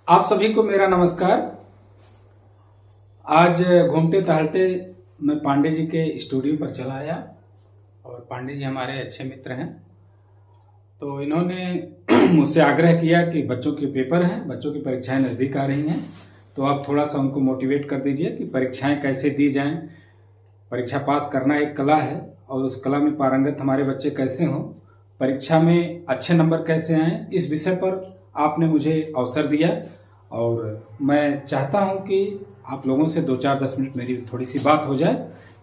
आप सभी को मेरा नमस्कार। आज घूमते टहलते मैं पांडे जी के स्टूडियो पर चला आया और पांडे जी हमारे अच्छे मित्र हैं। तो इन्होंने मुझसे आग्रह किया कि बच्चों के पेपर हैं, बच्चों की परीक्षाएं नज़दीक आ रही हैं, तो आप थोड़ा सा उनको मोटिवेट कर दीजिए कि परीक्षाएं कैसे दी जाएं। परीक्षा पास करना एक कला है और उस कला में पारंगत हमारे बच्चे कैसे हों, परीक्षा में अच्छे नंबर कैसे आएँ, इस विषय पर आपने मुझे अवसर दिया और मैं चाहता हूं कि आप लोगों से 2-4-10 मिनट मेरी थोड़ी सी बात हो जाए,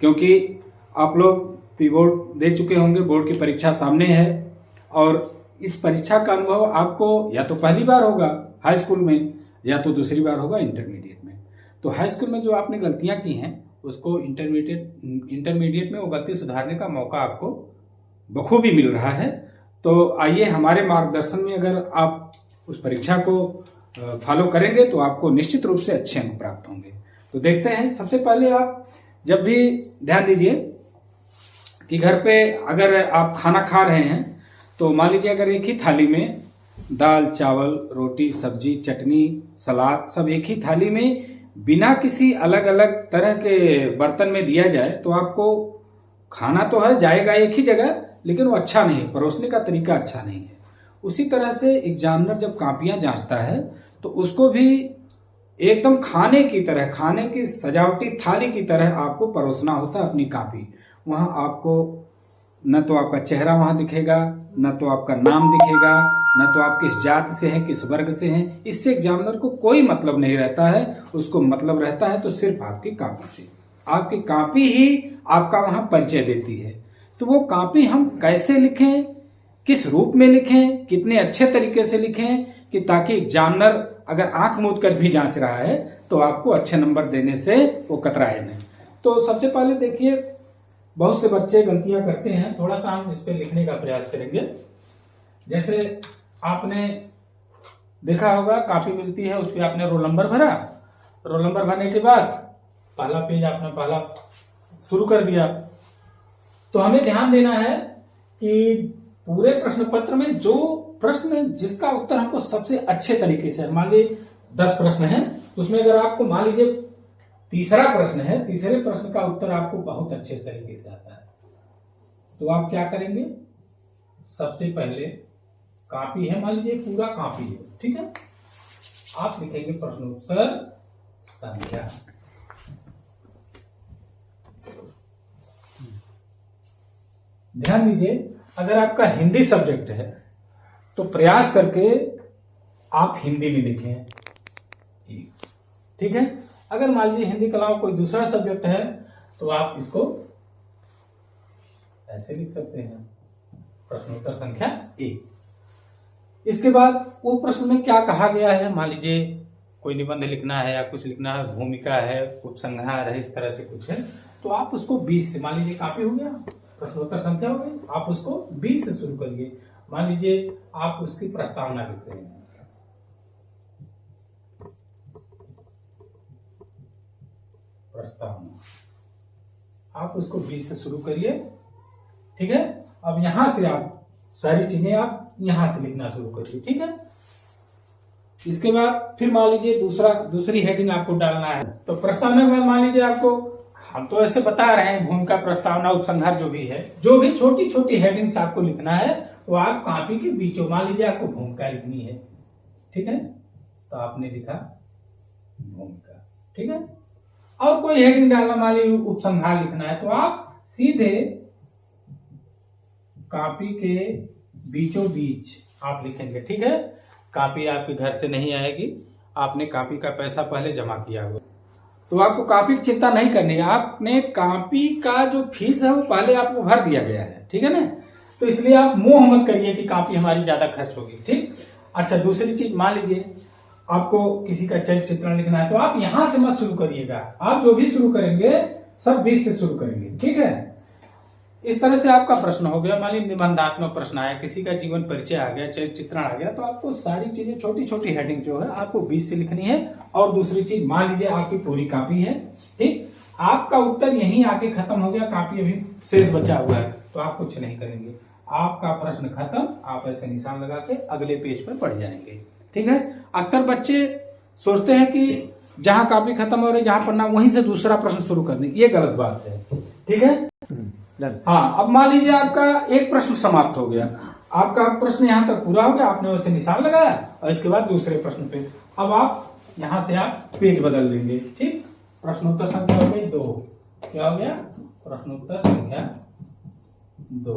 क्योंकि आप लोग प्री बोर्ड दे चुके होंगे, बोर्ड की परीक्षा सामने है और इस परीक्षा का अनुभव आपको या तो पहली बार होगा हाई स्कूल में या तो दूसरी बार होगा इंटरमीडिएट में। तो हाई स्कूल में जो आपने गलतियां की हैं उसको इंटरमीडिएट में वो गलती सुधारने का मौका आपको बखूबी मिल रहा है। तो आइए हमारे मार्गदर्शन में अगर आप उस परीक्षा को फॉलो करेंगे तो आपको निश्चित रूप से अच्छे अंक प्राप्त होंगे। तो देखते हैं, सबसे पहले आप जब भी ध्यान दीजिए कि घर पे अगर आप खाना खा रहे हैं तो मान लीजिए अगर एक ही थाली में दाल चावल रोटी सब्जी चटनी सलाद सब एक ही थाली में बिना किसी अलग अलग तरह के बर्तन में दिया जाए तो आपको खाना तो है जाएगा एक ही जगह, लेकिन वो अच्छा नहीं है, परोसने का तरीका अच्छा नहीं है। उसी तरह से एग्जामिनर जब कॉपियां जांचता है तो उसको भी एकदम खाने की तरह, खाने की सजावटी थाली की तरह आपको परोसना होता है अपनी कॉपी। वहां आपको न तो आपका चेहरा वहां दिखेगा, न तो आपका नाम दिखेगा, न तो आप किस जात से हैं किस वर्ग से हैं, इससे एग्जामिनर को कोई मतलब नहीं रहता है। उसको मतलब रहता है तो सिर्फ आपकी कॉपी से। आपकी कॉपी ही आपका वहां परिचय देती है। तो वो कॉपी हम कैसे लिखें, किस रूप में लिखें, कितने अच्छे तरीके से लिखें कि ताकि एग्जामिनर अगर आंख मूंद कर भी जांच रहा है तो आपको अच्छे नंबर देने से वो कतराए नहीं। तो सबसे पहले देखिए, बहुत से बच्चे गलतियां करते हैं, थोड़ा सा हम इस पे लिखने का प्रयास करेंगे। जैसे आपने देखा होगा कॉपी मिलती है, उस पर आपने रोल नंबर भरा, रोल नंबर भरने के बाद पहला पेज आपने पहला शुरू कर दिया। तो हमें ध्यान देना है कि पूरे प्रश्न पत्र में जो प्रश्न जिसका उत्तर हमको सबसे अच्छे तरीके से, मान लीजिए 10 प्रश्न हैं, तो उसमें अगर आपको मान लीजिए तीसरा प्रश्न है, तीसरे प्रश्न का उत्तर आपको बहुत अच्छे तरीके से आता है, तो आप क्या करेंगे, सबसे पहले कॉपी है, मान लीजिए पूरा कॉपी है, ठीक है, आप लिखेंगे प्रश्नोत्तर संख्या। ध्यान दीजिए, अगर आपका हिंदी सब्जेक्ट है तो प्रयास करके आप हिंदी में लिखें, ठीक है। अगर मान लीजिए हिंदी के अलावा कोई दूसरा सब्जेक्ट है तो आप इसको ऐसे लिख सकते हैं, प्रश्नोत्तर संख्या 1। इसके बाद वो प्रश्न में क्या कहा गया है, मान लीजिए कोई निबंध लिखना है या कुछ लिखना है, भूमिका है, उपसंहार है, इस तरह से कुछ है, तो आप उसको 20 से, मान लीजिए कॉपी हो गया, प्रश्नोत्तर संख्या हो गई, आप उसको 20 से शुरू करिए। मान लीजिए आप उसकी प्रस्तावना लिख रहे हैं, प्रस्तावना, आप उसको 20 से शुरू करिए, ठीक है। अब यहां से आप सारी चीजें आप यहां से लिखना शुरू करिए, ठीक है। इसके बाद फिर मान लीजिए दूसरी हेडिंग आपको डालना है, तो प्रस्तावना के बाद मान लीजिए आपको, हम तो ऐसे बता रहे हैं, भूमिका प्रस्तावना उपसंहार जो भी है, जो भी छोटी छोटी हेडिंग्स आपको लिखना है वो आप कॉपी के बीचों, मान लीजिए आपको भूमिका लिखनी है, ठीक है, तो आपने लिखा भूमिका, ठीक है। और कोई हेडिंग डालना, मान लीजिए उपसंहार लिखना है, तो आप सीधे कॉपी के बीचों बीच आप लिखेंगे, ठीक है। कॉपी आपके घर से नहीं आएगी, आपने कॉपी का पैसा पहले जमा किया होगा, तो आपको कॉपी की चिंता नहीं करनी है। आपने कॉपी का जो फीस है वो पहले आपको भर दिया गया है, ठीक है ना, तो इसलिए आप मोह मत करिए कि कॉपी हमारी ज्यादा खर्च होगी, ठीक। अच्छा, दूसरी चीज, मान लीजिए आपको किसी का चरित्र चित्रण लिखना है, तो आप यहां से मत शुरू करिएगा, आप जो भी शुरू करेंगे सब 20 से शुरू करेंगे, ठीक है। इस तरह से आपका प्रश्न हो गया। मान लीजिए निबंधात्मक प्रश्न आया, किसी का जीवन परिचय आ गया, चरित्र चित्रण आ गया, तो आपको सारी चीजें छोटी छोटी हेडिंग जो है आपको 20 से लिखनी है। और दूसरी चीज, मान लीजिए आपकी पूरी कॉपी है, ठीक, आपका उत्तर यहीं आके खत्म हो गया, कॉपी अभी शेष बचा हुआ है, तो आप कुछ नहीं करेंगे, आपका प्रश्न खत्म, आप ऐसे निशान लगा के अगले पेज पर पढ़ जाएंगे, ठीक है। अक्सर बच्चे सोचते हैं कि जहां कॉपी खत्म हो रही है, जहां पन्ना, वहीं से दूसरा प्रश्न शुरू कर दें। ये गलत बात है, ठीक है। हाँ, अब मान लीजिए आपका एक प्रश्न समाप्त हो गया, आपका प्रश्न यहां तक पूरा हो गया, आपने उसे निशान लगाया और इसके बाद दूसरे प्रश्न पे अब आप यहां से आप पेज बदल देंगे, ठीक। प्रश्नोत्तर संख्या हो गई 2, क्या हो गया, प्रश्नोत्तर संख्या 2।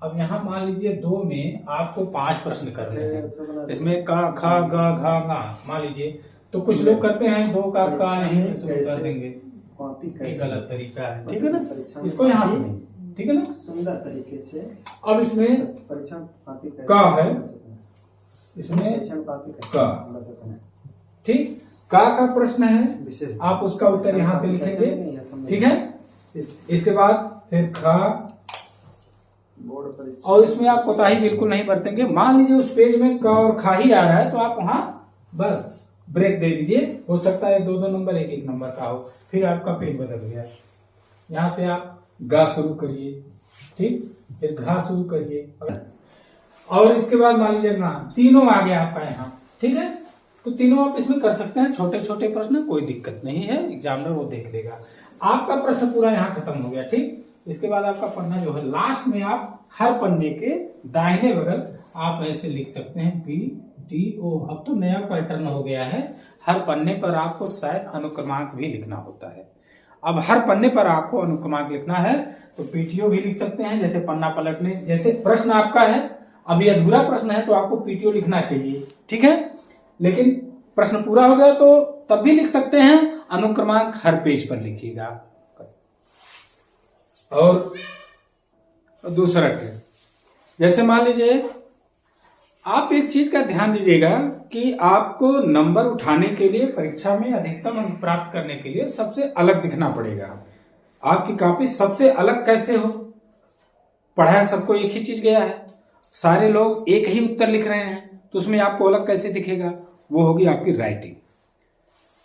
अब यहाँ मान लीजिए 2 में आपको 5 प्रश्न करने हैं, इसमें का, खा, गा, घा, गा, मान लीजिए। तो कुछ लोग करते हैं 2 का यहीं से शुरू कर देंगे, ये गलत तरीका है, ठीक है ना। इसको यहाँ से नहीं, ठीक है ना, सुंदर तरीके से। अब इसमें का है, इसमें का, ठीक। का प्रश्न है, आप उसका उत्तर यहाँ से लिखेंगे, ठीक है। इसके बाद फिर खा, और इसमें आप कोताही बिल्कुल नहीं बरतेंगे। मान लीजिए उस पेज में क और खा ही आ रहा है तो आप वहां बस ब्रेक दे दीजिए। हो सकता है 2-2 नंबर 1-1 नंबर का हो, फिर आपका पेज बदल गया। यहां से आप गा शुरू करिए, ठीक, फिर घा शुरू करिए, और इसके बाद मान लीजिए ना, तीनों आ गया आपका यहाँ, ठीक है। तो तीनों आप इसमें कर सकते हैं, छोटे छोटे प्रश्न, कोई दिक्कत नहीं है, एग्जामिनर वो देख लेगा। आपका प्रश्न पूरा यहाँ खत्म हो गया, ठीक। इसके बाद आपका पन्ना जो है, लास्ट में आप हर पन्ने के दाहिने बगल आप ऐसे लिख सकते हैं PTO। अब तो नया पैटर्न हो गया है, हर पन्ने पर आपको शायद अनुक्रमांक भी लिखना होता है। अब हर पन्ने पर आपको अनुक्रमांक लिखना है तो PTO भी लिख सकते हैं। जैसे पन्ना पलटने, जैसे प्रश्न आपका है अभी अधूरा प्रश्न है तो आपको PTO लिखना चाहिए, ठीक है। लेकिन प्रश्न पूरा हो गया तो तब भी लिख सकते हैं, अनुक्रमांक हर पेज पर लिखिएगा। और दूसरा ट्रिक, जैसे मान लीजिए आप एक चीज का ध्यान दीजिएगा कि आपको नंबर उठाने के लिए, परीक्षा में अधिकतम अंक प्राप्त करने के लिए सबसे अलग दिखना पड़ेगा। आपकी कॉपी सबसे अलग कैसे हो, पढ़ाया सबको एक ही चीज गया है, सारे लोग एक ही उत्तर लिख रहे हैं, तो उसमें आपको अलग कैसे दिखेगा, वो होगी आपकी राइटिंग।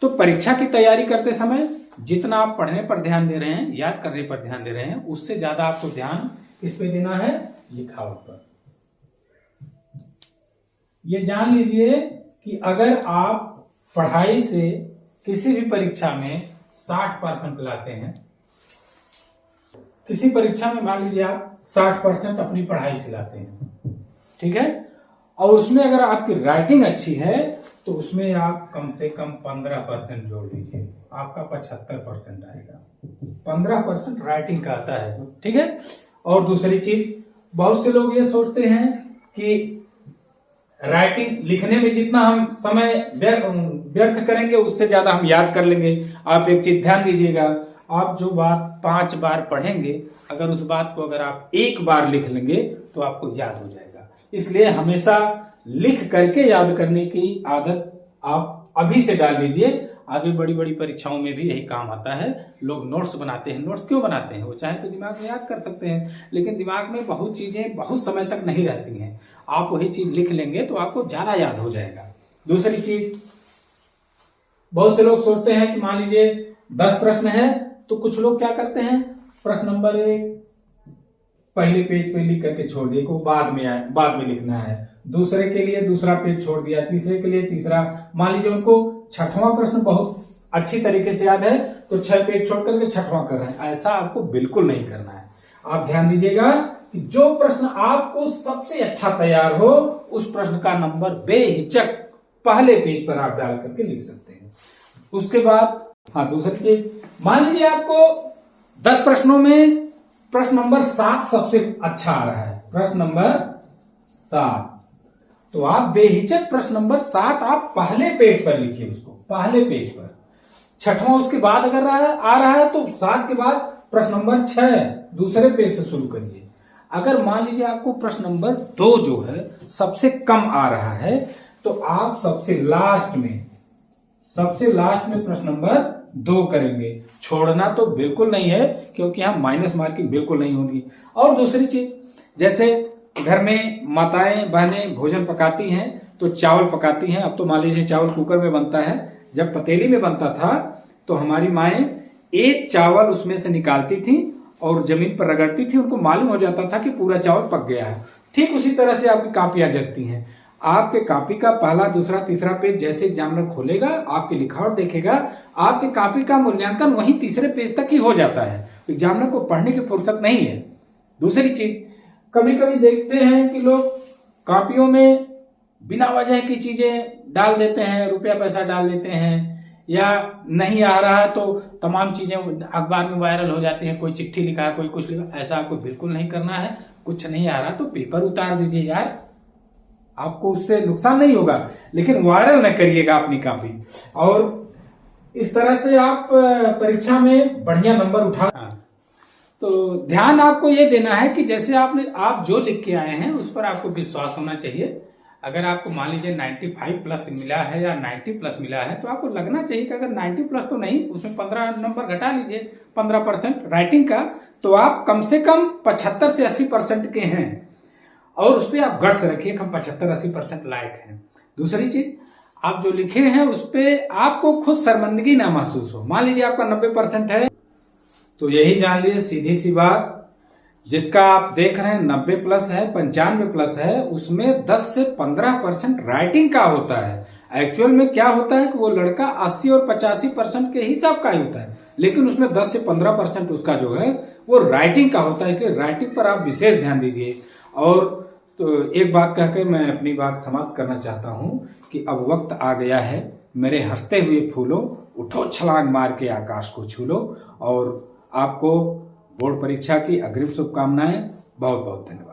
तो परीक्षा की तैयारी करते समय जितना आप पढ़ने पर ध्यान दे रहे हैं, याद करने पर ध्यान दे रहे हैं, उससे ज्यादा आपको ध्यान किस पे देना है, लिखावट पर। ये जान लीजिए कि अगर आप पढ़ाई से किसी भी परीक्षा में 60% लाते हैं, किसी परीक्षा में मान लीजिए आप 60% अपनी पढ़ाई से लाते हैं, ठीक है, और उसमें अगर आपकी राइटिंग अच्छी है तो उसमें आप कम से कम 15% जोड़ लीजिए, आपका 75% आएगा। 15% राइटिंग का आता है, ठीक है। और दूसरी चीज, बहुत से लोग ये सोचते हैं कि राइटिंग लिखने में जितना हम समय व्यर्थ करेंगे उससे ज्यादा हम याद कर लेंगे। आप एक चीज ध्यान दीजिएगा, आप जो बात 5 बार पढ़ेंगे, अगर उस बात को अगर आप 1 बार लिख लेंगे तो आपको याद हो जाएगा। इसलिए हमेशा लिख करके याद करने की आदत आप अभी से डाल दीजिए, आगे बड़ी बड़ी परीक्षाओं में भी यही काम आता है। लोग नोट्स बनाते हैं, नोट्स क्यों बनाते हैं, वो चाहे तो दिमाग में याद कर सकते हैं, लेकिन दिमाग में बहुत चीजें बहुत समय तक नहीं रहती हैं। आप वही चीज लिख लेंगे तो आपको ज्यादा याद हो जाएगा। दूसरी चीज, बहुत से लोग सोचते हैं कि मान लीजिए 10 प्रश्न है तो कुछ लोग क्या करते हैं, प्रश्न नंबर 1 पहले पेज पे लिख करके छोड़ दिए, को बाद में लिखना है, दूसरे के लिए दूसरा पेज छोड़ दिया, तीसरे के लिए तीसरा। मान लीजिए उनको 6वां प्रश्न बहुत अच्छी तरीके से याद है तो 6 पेज छोड़ करके 6वां कर रहे हैं, ऐसा आपको बिल्कुल नहीं करना है। आप ध्यान दीजिएगा कि जो प्रश्न आपको सबसे अच्छा तैयार हो उस प्रश्न का नंबर बेहिचक पहले पेज पर आप डाल करके लिख सकते हैं। उसके बाद हाँ, दूसरी चीज, मान लीजिए आपको 10 प्रश्नों में प्रश्न नंबर 7 सबसे अच्छा आ रहा है, प्रश्न नंबर 7, तो आप बेहिचक प्रश्न नंबर 7 आप पहले पेज पर लिखिए, उसको पहले पेज पर। 6वां उसके बाद अगर आ रहा है तो 7 के बाद प्रश्न नंबर 6 दूसरे पेज से शुरू करिए। अगर मान लीजिए आपको प्रश्न नंबर 2 जो है सबसे कम आ रहा है तो आप सबसे लास्ट में प्रश्न नंबर 2 करेंगे। छोड़ना तो बिल्कुल नहीं है, क्योंकि यहाँ माइनस मार्किंग बिल्कुल नहीं होगी। और दूसरी चीज, जैसे घर में माताएं बहनें भोजन पकाती हैं तो चावल पकाती हैं। अब तो मान लीजिए चावल कुकर में बनता है, जब पतीली में बनता था तो हमारी माएं एक चावल उसमें से निकालती थी और जमीन पर रगड़ती थी, उनको मालूम हो जाता था कि पूरा चावल पक गया है। ठीक उसी तरह से आपकी कापियां जचती हैं। आपके कॉपी का पहला, दूसरा, तीसरा पेज जैसे एग्जामिनर खोलेगा, आपकी लिखावट देखेगा, आपके कॉपी का मूल्यांकन वहीं तीसरे पेज तक ही हो जाता है। एग्जामिनर को पढ़ने की फुर्सत नहीं है। दूसरी चीज, कभी कभी देखते हैं कि लोग कॉपियों में बिना वजह की चीजें डाल देते हैं, रुपया पैसा डाल देते हैं, या नहीं आ रहा तो तमाम चीजें अखबार में वायरल हो जाती हैं। कोई चिट्ठी लिखा है, कोई कुछ लिखा। ऐसा आपको बिल्कुल नहीं करना है। कुछ नहीं आ रहा तो पेपर उतार दीजिए यार, आपको उससे नुकसान नहीं होगा, लेकिन वायरल न करिएगा अपनी कॉपी। और इस तरह से आप परीक्षा में बढ़िया नंबर उठा। तो ध्यान आपको ये देना है कि जैसे आप जो लिख के आए हैं उस पर आपको विश्वास होना चाहिए। अगर आपको मान लीजिए 95 प्लस मिला है या 90 प्लस मिला है तो आपको लगना चाहिए कि अगर 90 प्लस तो नहीं, उसमें 15 नंबर घटा लीजिए, 15% राइटिंग का, तो आप कम से कम 75 से 80% के हैं। और उस पर आप गट्स रखिए कि हम 75-80% लायक हैं। दूसरी चीज, आप जो लिखे हैं उस पर आपको खुद शर्मिंदगी ना महसूस हो। मान लीजिए आपका 90% है तो यही जान लीजिए, सीधी सी बात, जिसका आप देख रहे हैं 90 प्लस है, 95 प्लस है, उसमें 10 से 15% राइटिंग का होता है। एक्चुअल में क्या होता है कि वो लड़का 80 और 85% के हिसाब का ही होता है, लेकिन उसमें 10 से 15% उसका जो है वो राइटिंग का होता है। इसलिए राइटिंग पर आप विशेष ध्यान दीजिए। और तो एक बात कहकर मैं अपनी बात समाप्त करना चाहता हूं कि अब वक्त आ गया है, मेरे हंसते हुए फूलों, उठो छलांग मार के आकाश को छू लो। और आपको बोर्ड परीक्षा की अग्रिम शुभकामनाएं। बहुत बहुत धन्यवाद।